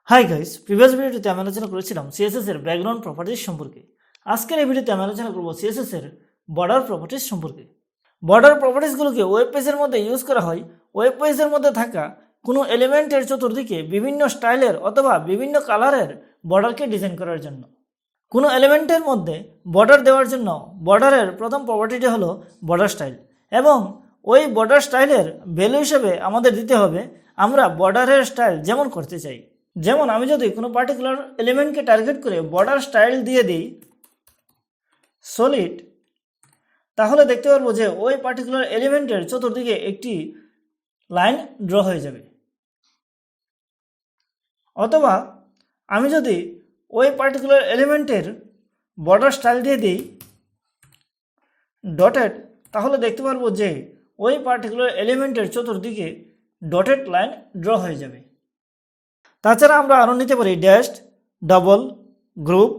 Hi guys, previous ভিডিওতে আমি আলোচনা করেছিলাম CSS এর ব্যাকগ্রাউন্ড প্রপার্টিজ সম্পর্কে। আজকের এই ভিডিওতে আমি আলোচনা করব CSS এর বর্ডার প্রপার্টিজ সম্পর্কে। বর্ডার প্রপার্টিজগুলোকে ওয়েব পেজের মধ্যে ইউজ করা হয় ওয়েব পেজের মধ্যে থাকা কোনো এলিমেন্টের চতুর্দিকে বিভিন্ন স্টাইলের অথবা বিভিন্ন কালারের বর্ডারকে ডিজাইন করার জন্য। কোনো এলিমেন্টের মধ্যে বর্ডার দেওয়ার জন্য বর্ডারের প্রথম প্রপার্টিটি হলো বর্ডার স্টাইল, এবং ওই বর্ডার স্টাইলের ভ্যালু হিসেবে আমাদের দিতে হবে আমরা বর্ডারের স্টাইল যেমন করতে চাই। যেমন আমি যদি কোনো পার্টিকুলার এলিমেন্টকে টার্গেট করে বর্ডার স্টাইল দিয়ে দিই সলিড, তাহলে দেখতে পারবো যে ওই পার্টিকুলার এলিমেন্টের চতুর্দিকে একটি লাইন ড্র হয়ে যাবে। অথবা আমি যদি ওই পার্টিকুলার এলিমেন্টের বর্ডার স্টাইল দিয়ে দিই ডটেড, তাহলে দেখতে পারবো যে ওই পার্টিকুলার এলিমেন্টের চতুর্দিকে ডটেড লাইন ড্র হয়ে যাবে। তাছাড়া আমরা আরও নিতে পারি dashed, double, group,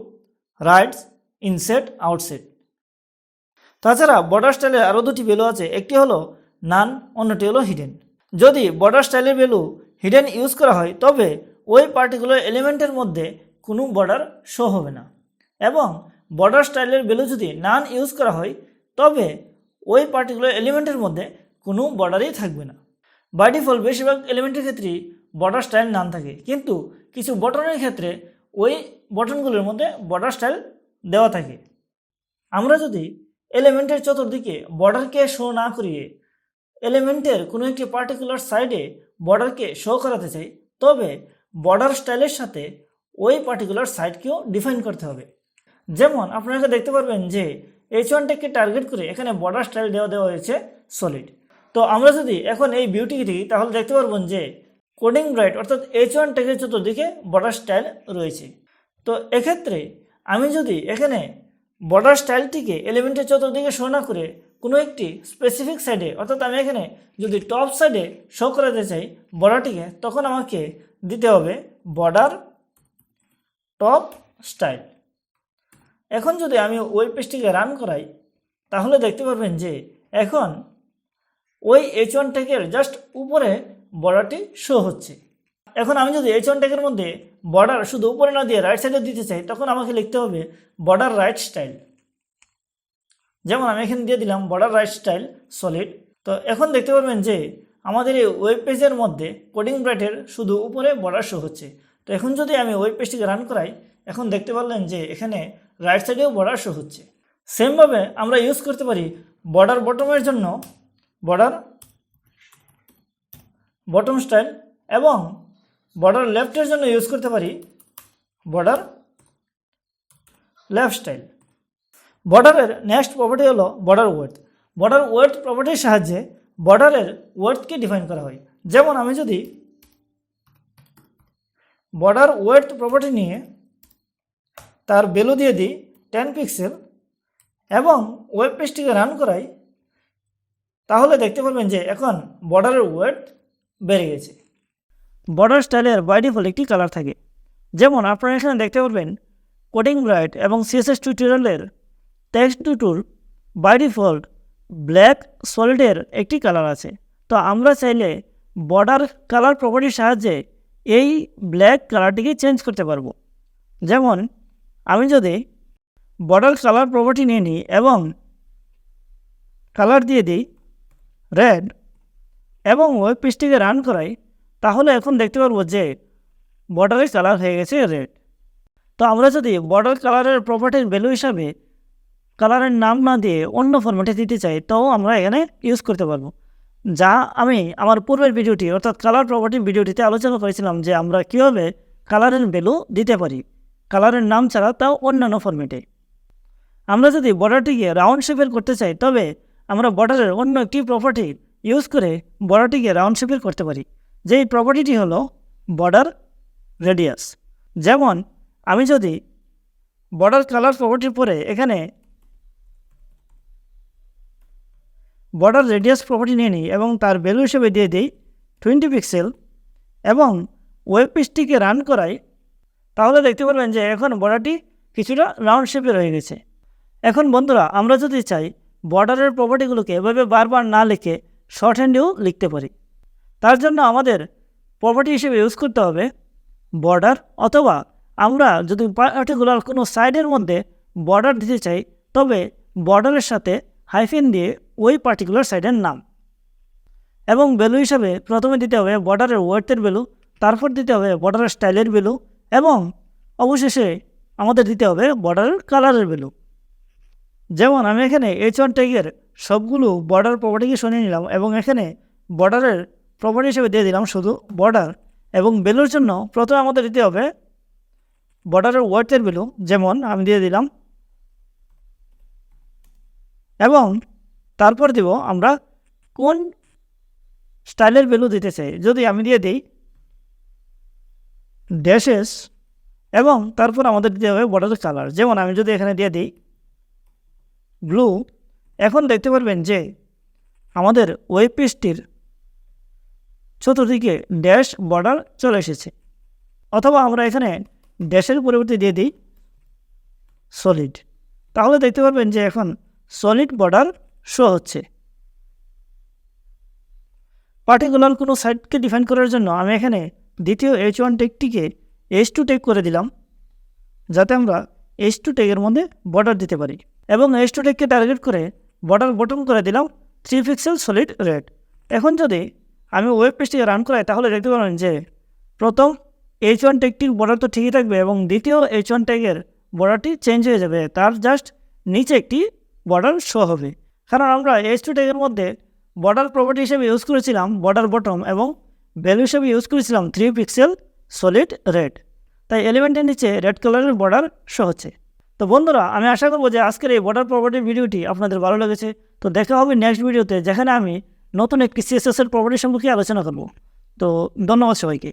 rights, inset, outset. তাছাড়া বর্ডার স্টাইলের আরও দুটি ভ্যালু আছে, একটি হলো নান, অন্যটি হলো হিডেন। যদি বর্ডার স্টাইলের ভ্যালু হিডেন ইউজ করা হয় তবে ওই পার্টিকুলার এলিমেন্টের মধ্যে কোনো বর্ডার শো হবে না, এবং বর্ডার স্টাইলের ভ্যালু যদি নান ইউজ করা হয় তবে ওই পার্টিকুলার এলিমেন্টের মধ্যে কোনো বর্ডারই থাকবে না। বাই ডিফল্ট বেশিরভাগ এলিমেন্টের ক্ষেত্রেই বর্ডার স্টাইল নান থাকে, কিন্তু কিছু বটনের ক্ষেত্রে ওই বটনগুলোর মধ্যে বর্ডার স্টাইল দেওয়া থাকে। আমরা যদি এলিমেন্টের চতুর্দিকে বর্ডারকে শো না করিয়ে এলিমেন্টের কোনো একটি পার্টিকুলার সাইডে বর্ডারকে শো করাতে চাই তবে বর্ডার স্টাইলের সাথে ওই পার্টিকুলার সাইডকেও ডিফাইন করতে হবে। যেমন আপনারা দেখতে পারবেন যে H1 ট্যাগকে টার্গেট করে এখানে বর্ডার স্টাইল দেওয়া হয়েছে সলিড। তো আমরা যদি এখন এই ভিউটিকে দেখি তাহলে দেখতে পারবেন যে কোডিং ব্রাইট অর্থাৎ H1 ট্যাগের চতুর্দিকে বর্ডার স্টাইল রয়েছে। তো এক্ষেত্রে আমি যদি এখানে বর্ডার স্টাইলটিকে এলিমেন্টের চতুর্দিকে শো না করে কোনো একটি স্পেসিফিক সাইডে, অর্থাৎ আমি এখানে যদি টপ সাইডে শো করাতে চাই বর্ডারটিকে, তখন আমাকে দিতে হবে বর্ডার টপ স্টাইল। এখন যদি আমি ওয়েব পেজটিকে রান করাই তাহলে দেখতে পারবেন যে এখন ওই H1 ট্যাগের জাস্ট উপরে বর্ডারটি শো হচ্ছে। এখন আমি যদি H1 ট্যাগের মধ্যে বর্ডার শুধু উপরে না দিয়ে রাইট সাইডে দিতে চাই তখন আমাকে লিখতে হবে বর্ডার রাইট স্টাইল। যেমন আমি এখানে দিয়ে দিলাম বর্ডার রাইট স্টাইল সলিড। তো এখন দেখতে পারবেন যে আমাদের এই ওয়েব পেজের মধ্যে কোডিং ব্রাইটের শুধু উপরে বর্ডার শো হচ্ছে। তো এখন যদি আমি ওয়েব পেজটিকে রান করাই এখন দেখতে পারলেন যে এখানে রাইট সাইডেও বর্ডার শো হচ্ছে। সেমভাবে আমরা ইউজ করতে পারি বর্ডার বটমের জন্য বর্ডার বটম স্টাইল, এবং বর্ডার লেফটের জন্য ইউজ করতে পারি বর্ডার লেফট স্টাইল। বর্ডারের নেক্সট প্রপার্টি হলো বর্ডার ওয়েডথ। বর্ডার ওয়েডথ প্রপার্টির সাহায্যে বর্ডারের ওয়েডথকে ডিফাইন করা হয়। যেমন আমি যদি বর্ডার ওয়েডথ প্রপার্টি নিয়ে তার ভ্যালু দিয়ে দিই 10 পিক্সেল এবং ওয়েব পেজটিকে রান করাই তাহলে দেখতে পারবেন যে এখন বর্ডারের ওয়েডথ বেড়ে গেছে। বর্ডার স্টাইলের বাই ডিফল্ট একটি কালার থাকে, যেমন আপনারা এখানে দেখতে পারবেন কোডিং ব্রাইট এবং CSS টিউটোরিয়ালের টেক্সট টুটুর বাই ডিফল্ট ব্ল্যাক সলিডের একটি কালার আছে। তো আমরা চাইলে বর্ডার কালার প্রপার্টির সাহায্যে এই ব্ল্যাক কালারটিকে চেঞ্জ করতে পারবো। যেমন আমি যদি বর্ডার কালার প্রপার্টি নিয়ে নিই এবং কালার দিয়ে দিই রেড এবং ওয়েব পেজটিকে রান করাই তাহলে এখন দেখতে পারবো যে বর্ডারের কালার হয়ে গেছে রেড। তো আমরা যদি বর্ডার কালারের প্রপার্টির ভ্যালু হিসাবে কালারের নাম না দিয়ে অন্য ফরম্যাটে দিতে চাই তাও আমরা এখানে ইউজ করতে পারবো, যা আমি আমার পূর্বের ভিডিওটি অর্থাৎ কালার প্রপার্টির ভিডিওটিতে আলোচনা করেছিলাম যে আমরা কীভাবে কালারের ভ্যালু দিতে পারি কালারের নাম ছাড়া, তাও অন্যান্য ফরম্যাটে। আমরা যদি বর্ডারটিকে রাউন্ড শেপের করতে চাই তবে আমরা বর্ডারের অন্য একটি প্রপার্টি ইউজ করে বর্ডারটিকে রাউন্ড শেপের করতে পারি, যেই প্রপার্টিটি হলো বর্ডার রেডিয়াস। যেমন আমি যদি বর্ডার কালার প্রপার্টির পরে এখানে বর্ডার রেডিয়াস প্রপার্টি নিয়ে নিই এবং তার ভ্যালু হিসেবে দিয়ে দিই 20 পিক্সেল এবং ওয়েব পেজটিকে রান করাই তাহলে দেখতে পারবেন যে এখন বর্ডারটি কিছুটা রাউন্ড শেপে রয়ে গেছে। এখন বন্ধুরা আমরা যদি চাই বর্ডারের প্রপার্টিগুলোকে এভাবে বারবার না লিখে শর্ট হ্যান্ডেও লিখতে পারি। তার জন্য আমাদের প্রপার্টি হিসেবে ইউজ করতে হবে বর্ডার, অথবা আমরা যদি পার্টিকুলার কোনো সাইডের মধ্যে বর্ডার দিতে চাই তবে বর্ডারের সাথে হাইফেন দিয়ে ওই পার্টিকুলার সাইডের নাম। এবং ভ্যালু হিসাবে প্রথমে দিতে হবে বর্ডারের ওয়েথের ভ্যালু, তারপর দিতে হবে বর্ডারের স্টাইলের ভ্যালু, এবং অবশেষে আমাদের দিতে হবে বর্ডারের কালারের ভ্যালু। যেমন আমি এখানে H1 ট্যাগের সবগুলো বর্ডার প্রপার্টিকে সরিয়ে নিলাম এবং এখানে বর্ডারের প্রপার্টি হিসেবে দিয়ে দিলাম শুধু বর্ডার, এবং ভ্যালুর জন্য প্রথমে আমাদের দিতে হবে বর্ডারের ওয়েথের ভ্যালু, যেমন আমি দিয়ে দিলাম, এবং তারপর দিব আমরা কোন স্টাইলের ভ্যালু দিতে চাই। যদি আমি দিয়ে দিই ড্যাশেস, এবং তারপর আমাদের দিতে হবে বর্ডারের কালার, যেমন আমি যদি এখানে দিয়ে দিই ব্লু, এখন দেখতে পারবেন যে আমাদের ওয়েব পেজটির চতুর্দিকে ড্যাশ বর্ডার চলে এসেছে। অথবা আমরা এখানে ড্যাশের পরিবর্তে দিয়ে দিই সলিড, তাহলে দেখতে পারবেন যে এখন সলিড বর্ডার শো হচ্ছে। পার্টিকুলার কোনো সাইটকে ডিফাইন করার জন্য আমি এখানে দ্বিতীয় H1 ট্যাগটিকে H2 ট্যাগ করে দিলাম, যাতে আমরা H2 ট্যাগের মধ্যে বর্ডার দিতে পারি। এবং H2 ট্যাগকে টার্গেট করে বর্ডার বটন করে দিলাম 3 পিক্সেল সলিড রেড। এখন যদি আমি ওয়েব পেজটিকে রান করাই তাহলে দেখতে পাবেন যে প্রথম H1 ট্যাগটির বর্ডার তো ঠিকই থাকবে, এবং দ্বিতীয় H1 ট্যাগের বর্ডারটি চেঞ্জ হয়ে যাবে, তার জাস্ট নিচে একটি বর্ডার শো হবে। কারণ আমরা H2 ট্যাগের মধ্যে বর্ডার প্রপার্টি হিসেবে ইউজ করেছিলাম বর্ডার বটম, এবং ভ্যালু হিসেবে ইউজ করেছিলাম 3 পিক্সেল সলিড রেড, তাই এলিমেন্টের নিচে রেড কালারের বর্ডার শো হচ্ছে। তো বন্ধুরা, আমি আশা করবো যে আজকের এই বর্ডার প্রপার্টির ভিডিওটি আপনাদের ভালো লেগেছে। তো দেখা হবে নেক্সট ভিডিওতে, যেখানে আমি নতুন একটি CSS এর প্রপার্টি সম্পর্কে আলোচনা করব। তো ধন্যবাদ সবাইকে।